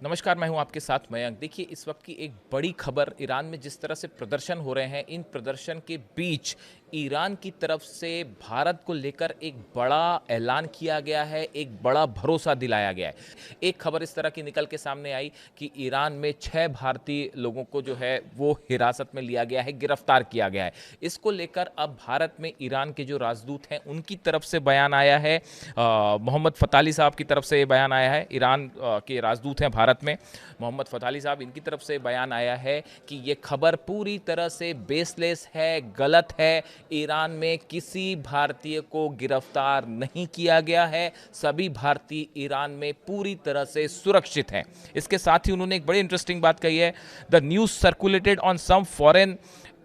नमस्कार, मैं हूं आपके साथ मयंक। देखिए, इस वक्त की एक बड़ी खबर, ईरान में जिस तरह से प्रदर्शन हो रहे हैं, इन प्रदर्शन के बीच ईरान की तरफ से भारत को लेकर एक बड़ा ऐलान किया गया है, एक बड़ा भरोसा दिलाया गया है। एक खबर इस तरह की निकल के सामने आई कि ईरान में 6 भारतीय लोगों को जो है वो हिरासत में लिया गया है, गिरफ्तार किया गया है। इसको लेकर अब भारत में ईरान के जो राजदूत हैं उनकी तरफ से बयान आया है। मोहम्मद फ़ताली साहब की तरफ से ये बयान आया है। ईरान के राजदूत हैं भारत में, मोहम्मद फ़ताली साहब, इनकी तरफ से बयान आया है कि ये खबर पूरी तरह से बेसलेस है, गलत है। ईरान में किसी भारतीय को गिरफ्तार नहीं किया गया है। सभी भारतीय ईरान में पूरी तरह से सुरक्षित हैं। इसके साथ ही उन्होंने एक बड़ी इंटरेस्टिंग बात कही है। The news circulated on some foreign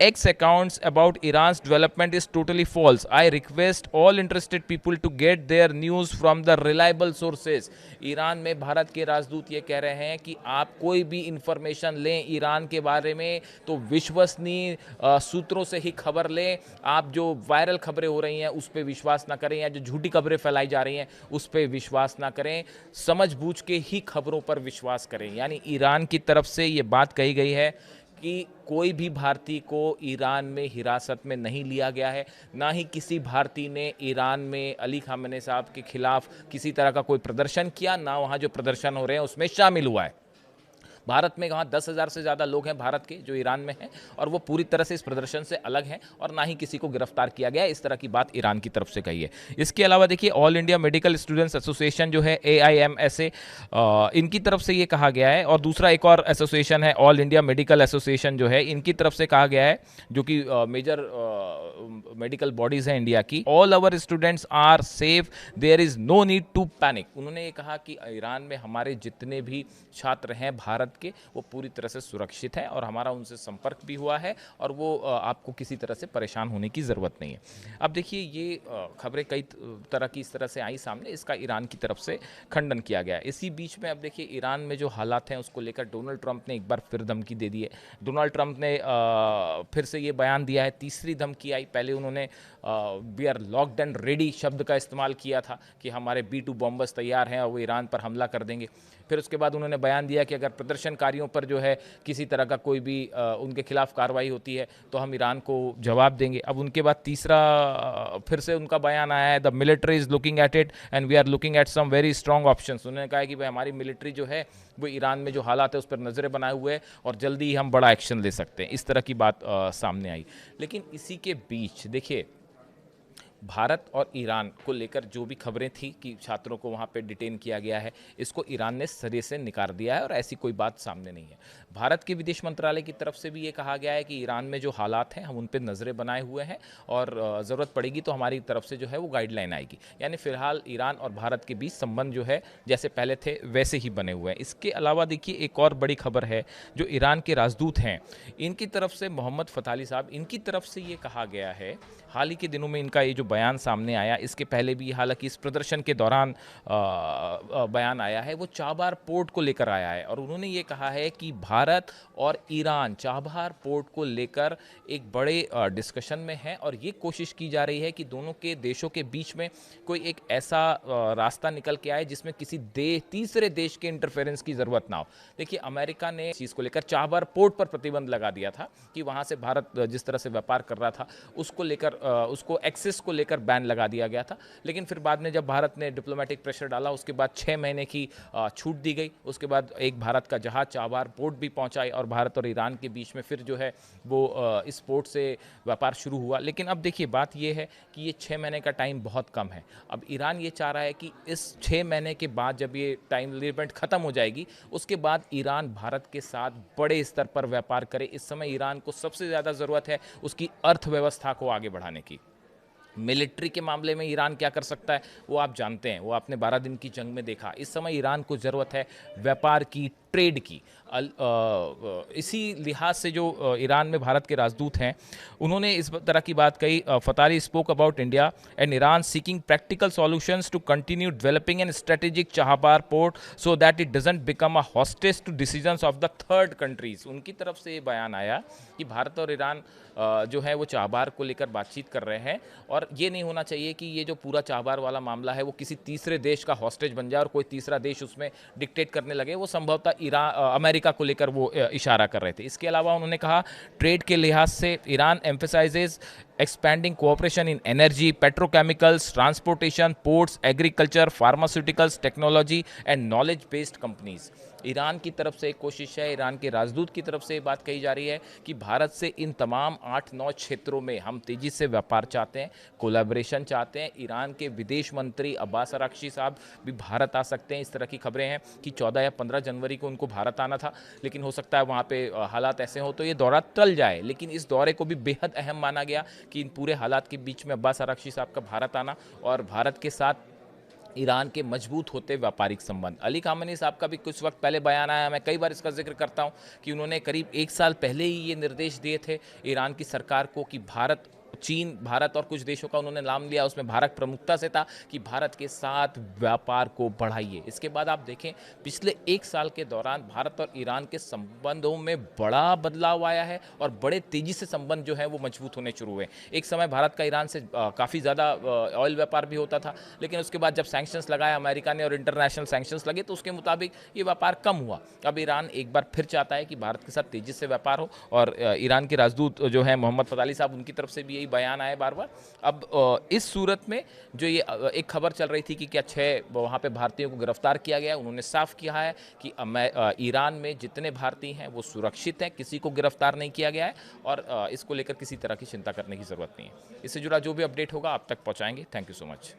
X accounts about Iran's development is totally false. I request all interested people to get their news from the reliable sources. Iran में भारत के राजदूत ये कह रहे हैं कि आप कोई भी इंफॉर्मेशन लें ईरान के बारे में तो विश्वसनीय सूत्रों से ही खबर लें। आप जो वायरल खबरें हो रही हैं उस पर विश्वास ना करें, या जो झूठी खबरें फैलाई जा रही हैं उस पर विश्वास ना करें। समझ बूझ के ही खबरों पर विश्वास करें। यानी ईरान की तरफ से ये बात कही गई है कि कोई भी भारतीय को ईरान में हिरासत में नहीं लिया गया है। ना ही किसी भारतीय ने ईरान में अली खामेनी साहब के खिलाफ किसी तरह का कोई प्रदर्शन किया, ना वहाँ जो प्रदर्शन हो रहे हैं उसमें शामिल हुआ है। भारत में वहाँ 10,000 से ज़्यादा लोग हैं भारत के जो ईरान में हैं, और वो पूरी तरह से इस प्रदर्शन से अलग हैं, और ना ही किसी को गिरफ्तार किया गया है। इस तरह की बात ईरान की तरफ से कही है। इसके अलावा देखिए, all India medical students association जो है AIMSA, इनकी तरफ से ये कहा गया है, और दूसरा एक और एसोसिएशन है ऑल इंडिया मेडिकल एसोसिएशन जो है, इनकी तरफ से कहा गया है, जो कि मेजर मेडिकल बॉडीज हैं इंडिया की। All our students are safe, there is no need to panic. उन्होंने ये कहा कि ईरान में हमारे जितने भी छात्र हैं भारत के, वो पूरी तरह से सुरक्षित हैं, और हमारा उनसे संपर्क भी हुआ है, और वो आपको किसी तरह से परेशान होने की ज़रूरत नहीं है। अब देखिए, ये खबरें कई तरह की इस तरह से आई सामने, इसका ईरान की तरफ से खंडन किया गया है। इसी बीच में अब देखिए, ईरान में जो हालात हैं उसको लेकर डोनाल्ड ट्रंप ने एक बार फिर धमकी दे दी है। डोनाल्ड ट्रंप ने फिर से ये बयान दिया है, तीसरी धमकी आई। पहले उन्होंने we are locked and ready शब्द का इस्तेमाल किया था कि हमारे B-2 बॉम्बर्स तैयार हैं और वो ईरान पर हमला कर देंगे। फिर उसके बाद उन्होंने बयान दिया कि अगर प्रदर्शनकारियों पर जो है किसी तरह का कोई भी उनके खिलाफ कार्रवाई होती है तो हम ईरान को जवाब देंगे। अब उनके बाद तीसरा फिर से उनका बयान आया है, the military is looking at it and we are looking at some very strong options. उन्होंने कहा है कि भाई हमारी मिलिट्री जो है वो ईरान में जो हालात है उस पर नज़रें बनाए हुए है, और जल्दी ही हम बड़ा एक्शन ले सकते हैं। इस तरह की बात सामने आई। लेकिन इसी के बीच देखिए, भारत और ईरान को लेकर जो भी खबरें थी कि छात्रों को वहाँ पे डिटेन किया गया है, इसको ईरान ने सिरे से नकार दिया है, और ऐसी कोई बात सामने नहीं है। भारत के विदेश मंत्रालय की तरफ से भी ये कहा गया है कि ईरान में जो हालात हैं हम उन पर नज़रें बनाए हुए हैं, और ज़रूरत पड़ेगी तो हमारी तरफ से जो है वो गाइडलाइन आएगी। यानी फ़िलहाल ईरान और भारत के बीच संबंध जो है जैसे पहले थे वैसे ही बने हुए हैं। इसके अलावा देखिए, एक और बड़ी खबर है, जो ईरान के राजदूत हैं इनकी तरफ से, मोहम्मद फ़ताली साहब, इनकी तरफ से ये कहा गया है, हाल ही के दिनों में इनका ये जो बयान सामने आया, इसके पहले भी हालांकि इस प्रदर्शन के दौरान बयान आया है, वो चाबार पोर्ट को लेकर आया है, और उन्होंने ये कहा है कि भारत और ईरान चाबार पोर्ट को लेकर एक बड़े डिस्कशन में है, और ये कोशिश की जा रही है कि दोनों के देशों के बीच में कोई एक ऐसा रास्ता निकल के आए जिसमें किसी तीसरे देश के इंटरफेरेंस की ज़रूरत ना हो। देखिए, अमेरिका ने इस चीज़ को लेकर चाबार पोर्ट पर प्रतिबंध लगा दिया था कि वहाँ से भारत जिस तरह से व्यापार कर रहा था उसको लेकर, उसको एक्सेस को लेकर बैन लगा दिया गया था। लेकिन फिर बाद में जब भारत ने डिप्लोमेटिक प्रेशर डाला, उसके बाद 6 महीने की छूट दी गई। उसके बाद एक भारत का जहाज चाबार पोर्ट भी पहुंचा, और भारत और ईरान के बीच में फिर जो है वो इस पोर्ट से व्यापार शुरू हुआ। लेकिन अब देखिए, बात ये है कि ये 6 महीने का टाइम बहुत कम है। अब ईरान ये चाह रहा है कि इस 6 महीने के बाद जब ये टाइम लिमिट खत्म हो जाएगी, उसके बाद ईरान भारत के साथ बड़े स्तर पर व्यापार करे। इस समय ईरान को सबसे ज़्यादा ज़रूरत है उसकी अर्थव्यवस्था को आगे बढ़ाने की। मिलिट्री के मामले में ईरान क्या कर सकता है वो आप जानते हैं, वो आपने 12 दिन की जंग में देखा। इस समय ईरान को ज़रूरत है व्यापार की, ट्रेड की। इसी लिहाज से जो ईरान में भारत के राजदूत हैं उन्होंने इस तरह की बात कही। Fatali spoke about India and Iran seeking practical solutions to continue developing an strategic Chabahar port so that it doesn't become a hostage to decisions of the third countries. उनकी तरफ से ये बयान आया कि भारत और ईरान जो है वो चाबार को लेकर बातचीत कर रहे हैं, और ये नहीं होना चाहिए कि ये जो पूरा चाबार वाला मामला है वो किसी तीसरे देश का हॉस्टेज बन जाए और कोई तीसरा देश उसमें डिक्टेट करने लगे। वो संभवतः अमेरिका को लेकर वो इशारा कर रहे थे। इसके अलावा उन्होंने कहा ट्रेड के लिहाज से Iran emphasises expanding cooperation in energy, petrochemicals, transportation, ports, agriculture, pharmaceuticals, technology and knowledge based companies। Iran की तरफ से एक कोशिश है, ईरान के राजदूत की तरफ से ये बात कही जा रही है कि भारत से इन तमाम 8-9 क्षेत्रों में हम तेज़ी से व्यापार चाहते हैं, कोलैबोरेशन चाहते हैं। ईरान के विदेश मंत्री अब्बास अराक्ची साहब भी भारत आ सकते हैं। इस तरह की खबरें हैं कि 14 या 15 जनवरी को उनको भारत आना था, लेकिन हो सकता है वहाँ पे हालात ऐसे हो तो ये दौरा टल जाए। लेकिन इस दौरे को भी बेहद अहम माना गया कि इन पूरे हालात के बीच में अब्बास अराक्ची साहब का भारत आना और भारत के साथ ईरान के मजबूत होते व्यापारिक संबंध। अली खामेनी साहब का भी कुछ वक्त पहले बयान आया, मैं कई बार इसका जिक्र करता हूं कि उन्होंने करीब 1 साल पहले ही ये निर्देश दिए थे ईरान की सरकार को कि चीन, भारत और कुछ देशों का उन्होंने नाम लिया, उसमें भारत प्रमुखता से था कि भारत के साथ व्यापार को बढ़ाइए। इसके बाद आप देखें पिछले 1 साल के दौरान भारत और ईरान के संबंधों में बड़ा बदलाव आया है और बड़े तेजी से संबंध जो है वो मजबूत होने शुरू हुए। एक समय भारत का ईरान से काफ़ी ज़्यादा ऑयल व्यापार भी होता था, लेकिन उसके बाद जब सैंक्शंस लगाया अमेरिका ने और इंटरनेशनल सैंक्शंस लगे तो उसके मुताबिक ये व्यापार कम हुआ। अब ईरान एक बार फिर चाहता है कि भारत के साथ तेजी से व्यापार हो और ईरान के राजदूत जो है मोहम्मद फताली साहब, उनकी तरफ से भी यही बयान आए बार बार। अब इस सूरत में जो ये एक खबर चल रही थी कि क्या 6 वहाँ पे भारतीयों को गिरफ्तार किया गया, उन्होंने साफ किया है कि ईरान में जितने भारतीय हैं वो सुरक्षित हैं, किसी को गिरफ्तार नहीं किया गया है और इसको लेकर किसी तरह की चिंता करने की ज़रूरत नहीं है। इससे जुड़ा जो भी अपडेट होगा आप तक पहुँचाएंगे। Thank you so much.